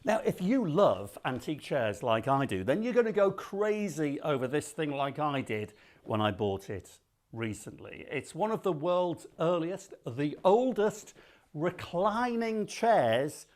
Now, if you love antique chairs like I do, then you're going to go crazy over this thing like I did when I bought it recently. It's one of the world's earliest, the oldest reclining chairs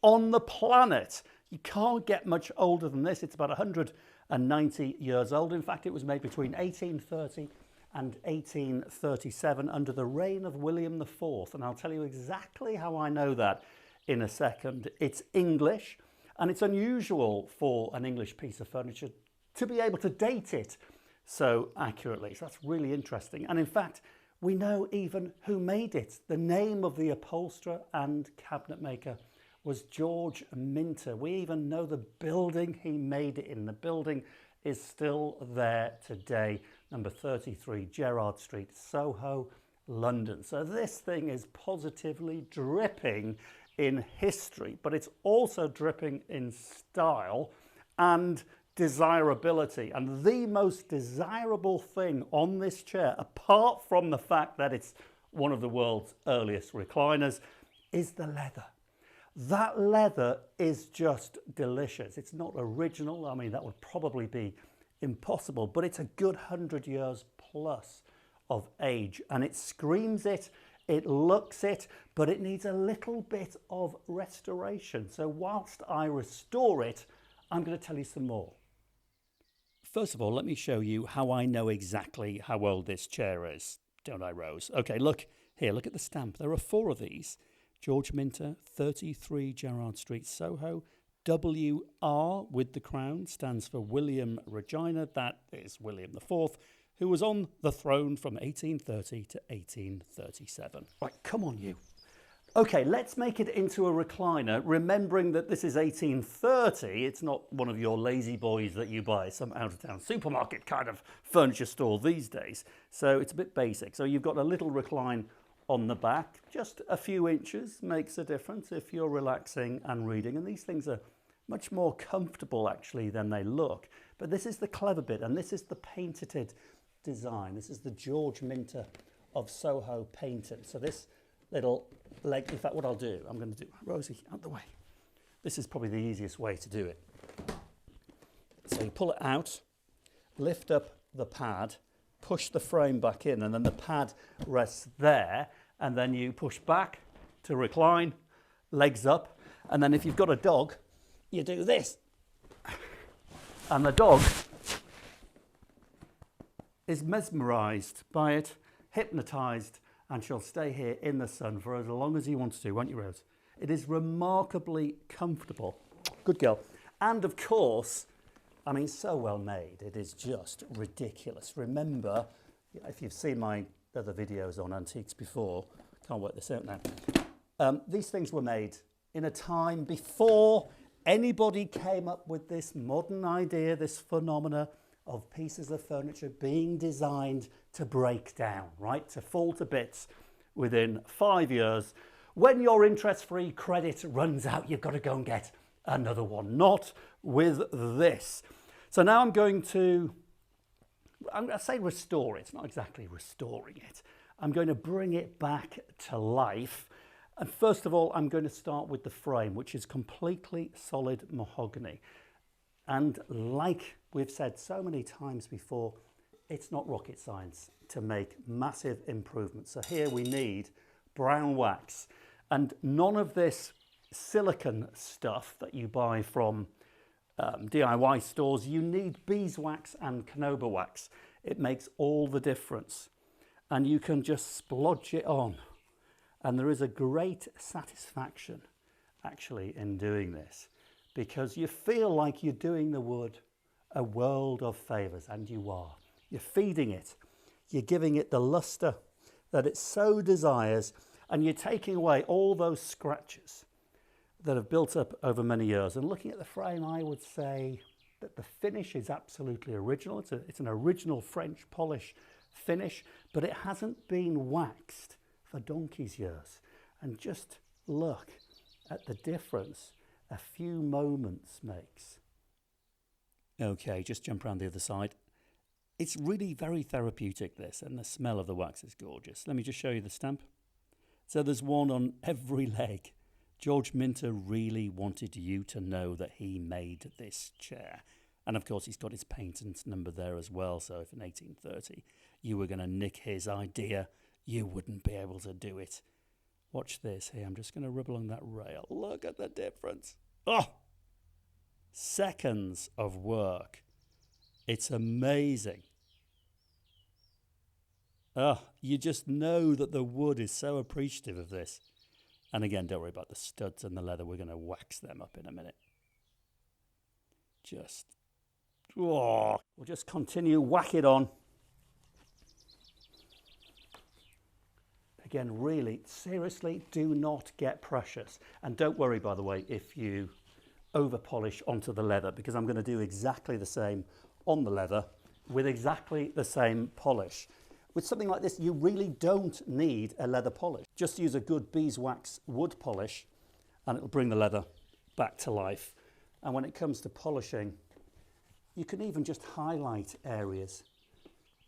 on the planet. You can't get much older than this. It's about 190 years old. In fact, it was made between 1830 and 1837 under the reign of William IV. And I'll tell you exactly how I know that in a second. It's English, and it's unusual for an English piece of furniture to be able to date it so accurately. So that's really interesting. And in fact, we know even who made it. The name of the upholsterer and cabinet maker was George Minter. We even know the building he made it in. The building is still there today, number 33 Gerrard Street, Soho, London. So this thing is positively dripping in history, but it's also dripping in style and desirability. And the most desirable thing on this chair, apart from the fact that it's one of the world's earliest recliners, is the leather. That leather is just delicious. It's not original. I mean, that would probably be impossible, but it's a good 100 years plus of age, and it screams it, it looks it, but it needs a little bit of restoration. So whilst I restore it, I'm going to tell you some more. First of all, let me show you how I know exactly how old this chair is, don't I, Rose? Okay, look here, look at the stamp. There are 4 of these. George Minter, 33 Gerrard Street, Soho. WR with the crown stands for William Regina. That is William IV, who was on the throne from 1830 to 1837. Right, come on you. Okay, let's make it into a recliner, remembering that this is 1830. It's not one of your lazy boys that you buy some out-of-town supermarket kind of furniture store these days. So it's a bit basic. So you've got a little recline on the back, just a few inches makes a difference if you're relaxing and reading. And these things are much more comfortable actually than they look. But this is the clever bit, and this is the painted design. This is the George Minter of Soho painted. So this little leg, in fact, what I'll do, I'm going to do, Rosie, out the way. This is probably the easiest way to do it. So you pull it out, lift up the pad, push the frame back in, and then the pad rests there, and then you push back to recline, legs up, and then if you've got a dog, you do this. And the dog is mesmerized by it, hypnotized, and she'll stay here in the sun for as long as you want to, won't you, Rose? It is remarkably comfortable. Good girl. And of course, I mean, so well made, it is just ridiculous. Remember, if you've seen my other videos on antiques before, can't work this out now, these things were made in a time before anybody came up with this modern idea, this phenomena of pieces of furniture being designed to break down, right? To fall to bits within 5 years. When your interest-free credit runs out, you've got to go and get another one. Not with this. So now I'm going to say restore it. It's not exactly restoring it. I'm going to bring it back to life. And first of all, I'm going to start with the frame, which is completely solid mahogany. And like we've said so many times before, it's not rocket science to make massive improvements. So here we need brown wax, and none of this silicone stuff that you buy from DIY stores. You need beeswax and carnauba wax. It makes all the difference, and you can just splodge it on, and there is a great satisfaction actually in doing this, because you feel like you're doing the wood a world of favours, and you are. You're feeding it, you're giving it the lustre that it so desires, and you're taking away all those scratches that have built up over many years. And looking at the frame, I would say that the finish is absolutely original. It's an original French polish finish, but it hasn't been waxed for donkey's years. And just look at the difference a few moments makes. Okay, just jump around the other side. It's really very therapeutic, this, and the smell of the wax is gorgeous. Let me just show you the stamp. So there's one on every leg. George Minter really wanted you to know that he made this chair. And of course, he's got his patent number there as well. So if in 1830 you were going to nick his idea, you wouldn't be able to do it. Watch this here. I'm just going to rub along that rail. Look at the difference. Oh! Seconds of work. It's amazing. Oh, you just know that the wood is so appreciative of this. And again, don't worry about the studs and the leather. We're going to wax them up in a minute. We'll just continue, whack it on. Again, really, seriously, do not get precious. And don't worry, by the way, if you over polish onto the leather, because I'm going to do exactly the same on the leather with exactly the same polish. With something like this, you really don't need a leather polish. Just use a good beeswax wood polish and it'll bring the leather back to life. And when it comes to polishing, you can even just highlight areas.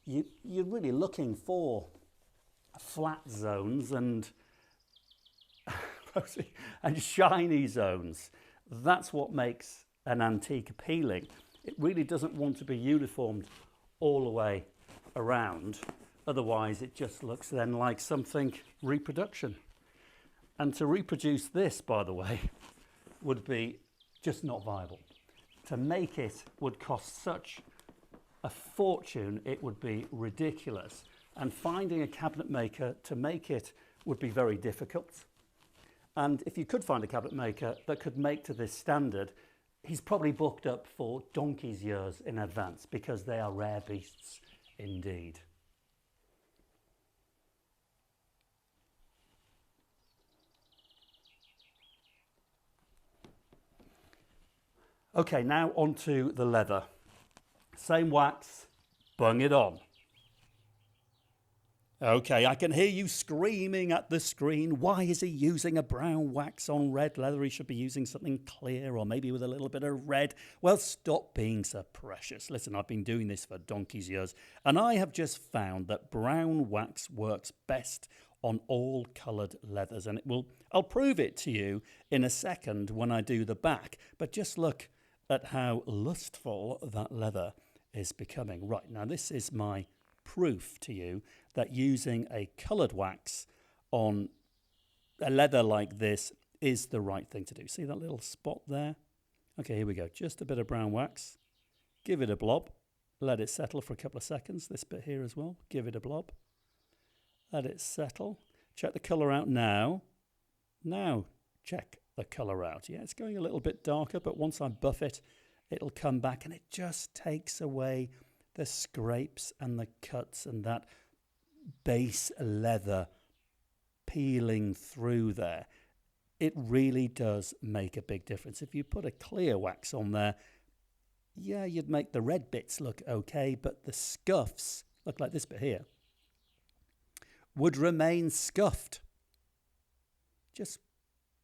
You're really looking for flat zones and and shiny zones. That's what makes an antique appealing. It really doesn't want to be uniformed all the way around. Otherwise, it just looks then like something reproduction. And to reproduce this, by the way, would be just not viable. To make it would cost such a fortune, it would be ridiculous. And finding a cabinet maker to make it would be very difficult. And if you could find a cabinet maker that could make to this standard, he's probably booked up for donkey's years in advance, because they are rare beasts indeed. Okay, now onto the leather. Same wax, bung it on. Okay, I can hear you screaming at the screen. Why is he using a brown wax on red leather? He should be using something clear, or maybe with a little bit of red. Well, stop being so precious. Listen, I've been doing this for donkey's years, and I have just found that brown wax works best on all coloured leathers. And I'll prove it to you in a second when I do the back. But just look at how lustful that leather is becoming. Right, now this is my proof to you that using a coloured wax on a leather like this is the right thing to do. See that little spot there? Okay, here we go. Just a bit of brown wax. Give it a blob. Let it settle for a couple of seconds. This bit here as well. Give it a blob. Let it settle. Check the colour out now. Now check the colour out. Yeah, it's going a little bit darker, but once I buff it, it'll come back, and it just takes away the scrapes and the cuts and that base leather peeling through there. It really does make a big difference. If you put a clear wax on there, yeah, you'd make the red bits look okay, but the scuffs, look like this bit here, would remain scuffed. Just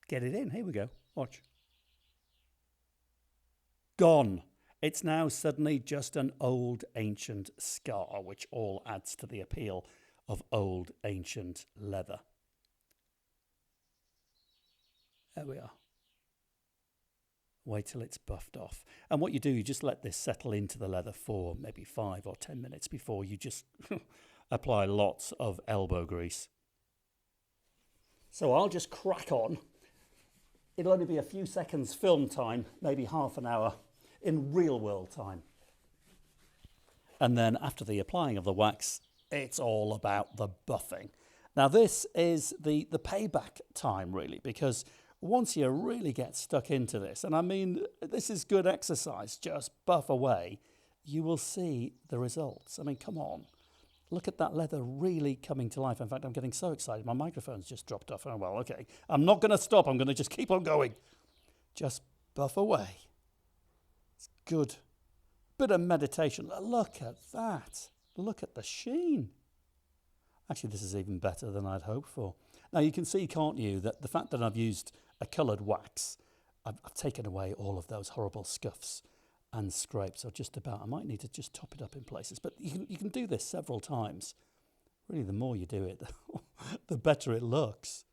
get it in. Here we go. Watch. Gone. It's now suddenly just an old ancient scar, which all adds to the appeal of old ancient leather. There we are. Wait till it's buffed off. And what you do, you just let this settle into the leather for maybe 5 or 10 minutes before you just apply lots of elbow grease. So I'll just crack on. It'll only be a few seconds film time, maybe half an hour in real world time. And then after the applying of the wax, it's all about the buffing. Now this is the payback time really, because once you really get stuck into this, and I mean, this is good exercise, just buff away, you will see the results. I mean, come on. Look at that leather really coming to life. In fact, I'm getting so excited. My microphone's just dropped off. Oh, well, okay. I'm not going to stop. I'm going to just keep on going. Just buff away. It's good. Bit of meditation. Look at that. Look at the sheen. Actually, this is even better than I'd hoped for. Now, you can see, can't you, that the fact that I've used a coloured wax, I've taken away all of those horrible scuffs and scrapes, or just about. I might need to just top it up in places, but you can do this several times. Really, the more you do it, the better it looks.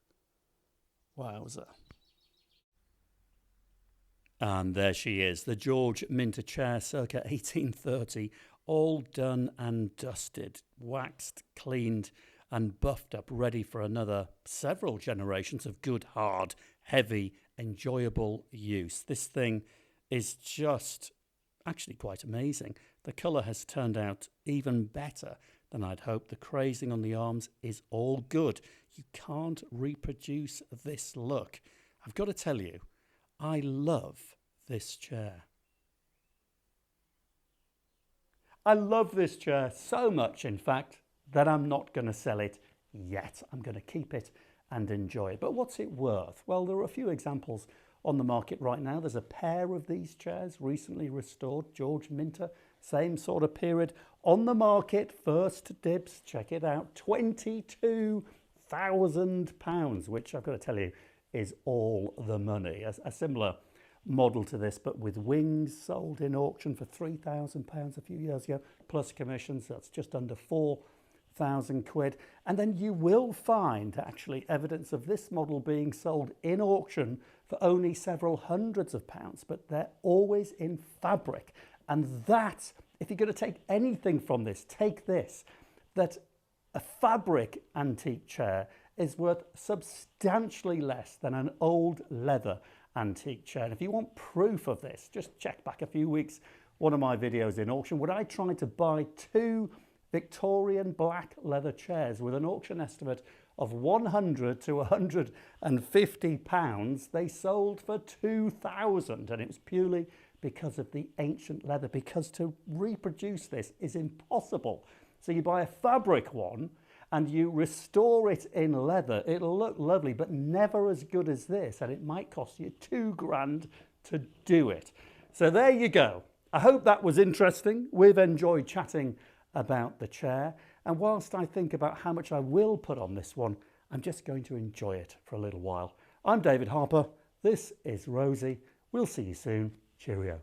Wowza. And there she is, the George Minter chair, circa 1830, all done and dusted, waxed, cleaned and buffed up, ready for another several generations of good, hard, heavy, enjoyable use. This thing is just actually quite amazing. The colour has turned out even better than I'd hoped. The crazing on the arms is all good. You can't reproduce this look. I've got to tell you, I love this chair. I love this chair so much, in fact, that I'm not going to sell it yet. I'm going to keep it and enjoy it. But what's it worth? Well, there are a few examples on the market right now. There's a pair of these chairs recently restored, George Minter, same sort of period, on the market, first dibs, check it out, £22,000, which I've got to tell you is all the money. A similar model to this, but with wings, sold in auction for £3,000 a few years ago, plus commissions. That's just under £4,000. And then you will find actually evidence of this model being sold in auction for only several hundreds of pounds, but they're always in fabric. And that, if you're going to take anything from this, take this, that a fabric antique chair is worth substantially less than an old leather antique chair. And if you want proof of this, just check back a few weeks, one of my videos in auction, when I tried to buy two Victorian black leather chairs with an auction estimate of £100 to £150, they sold for £2,000, and it was purely because of the ancient leather, because to reproduce this is impossible. So you buy a fabric one and you restore it in leather. It'll look lovely, but never as good as this, and it might cost you £2,000 to do it. So there you go. I hope that was interesting. We've enjoyed chatting about the chair, and whilst I think about how much I will put on this one, I'm just going to enjoy it for a little while. I'm David Harper. This is Rosie. We'll see you soon. Cheerio.